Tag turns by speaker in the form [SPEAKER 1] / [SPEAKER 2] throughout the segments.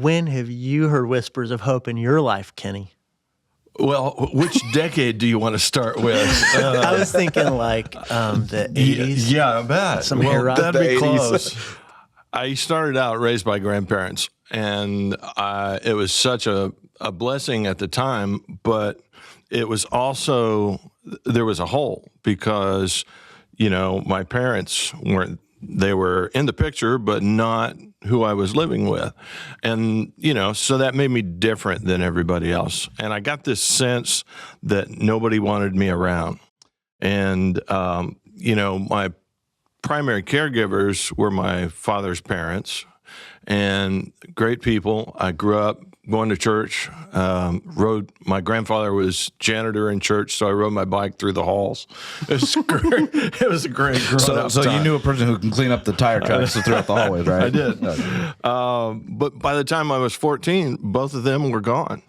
[SPEAKER 1] when have you heard whispers of hope in your life, Kenny?
[SPEAKER 2] Well, which decade do you want to start with?
[SPEAKER 1] I was thinking like the 80s.
[SPEAKER 2] Yeah, I bet.
[SPEAKER 1] Some hair rock.
[SPEAKER 2] That'd be
[SPEAKER 3] The 80s.
[SPEAKER 2] close. I started out raised by grandparents, and it was such a blessing at the time, but it was also, there was a hole because, my parents they were in the picture, but not who I was living with. And, so that made me different than everybody else. And I got this sense that nobody wanted me around. And, my primary caregivers were my father's parents, and great people. I grew up going to church, my grandfather was janitor in church, so I rode my bike through the halls. It was great. It was a great grown-up
[SPEAKER 3] So you
[SPEAKER 2] time.
[SPEAKER 3] knew a person who can clean up the tire tracks throughout the hallways, right?
[SPEAKER 2] I did. But by the time I was 14, both of them were gone.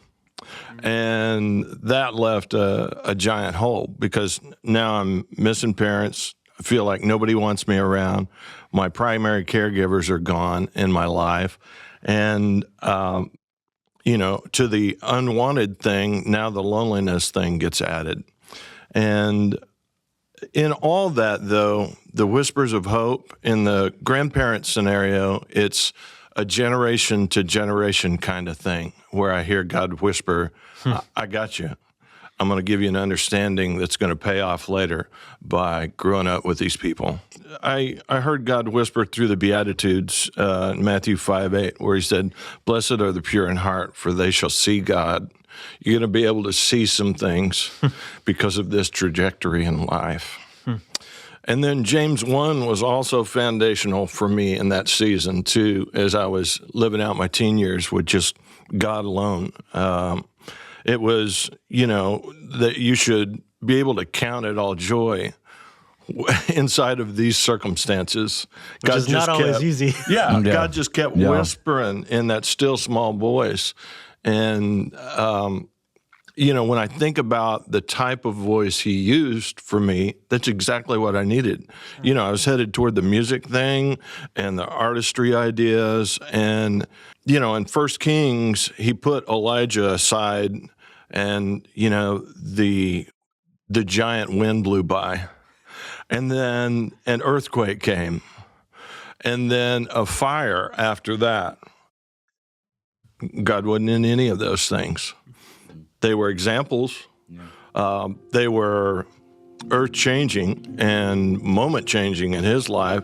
[SPEAKER 2] And that left a giant hole because now I'm missing parents. I feel like nobody wants me around. My primary caregivers are gone in my life. And, to the unwanted thing, now the loneliness thing gets added. And in all that, though, the whispers of hope in the grandparent scenario, it's a generation to generation kind of thing where I hear God whisper, I got you. I'm going to give you an understanding that's going to pay off later by growing up with these people. I heard God whisper through the Beatitudes in Matthew 5:8, where he said, blessed are the pure in heart, for they shall see God. You're going to be able to see some things because of this trajectory in life. And then James 1 was also foundational for me in that season, too, as I was living out my teen years with just God alone. It was, that you should be able to count it all joy inside of these circumstances.
[SPEAKER 1] Which is not always easy.
[SPEAKER 2] Yeah, God just kept whispering in that still small voice. And, when I think about the type of voice he used for me, that's exactly what I needed. I was headed toward the music thing and the artistry ideas. And, in 1 Kings, he put Elijah aside and, the giant wind blew by. And then an earthquake came. And then a fire after that. God wasn't in any of those things. They were examples. They were earth-changing and moment-changing in his life,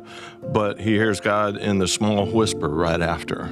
[SPEAKER 2] but he hears God in the small whisper right after.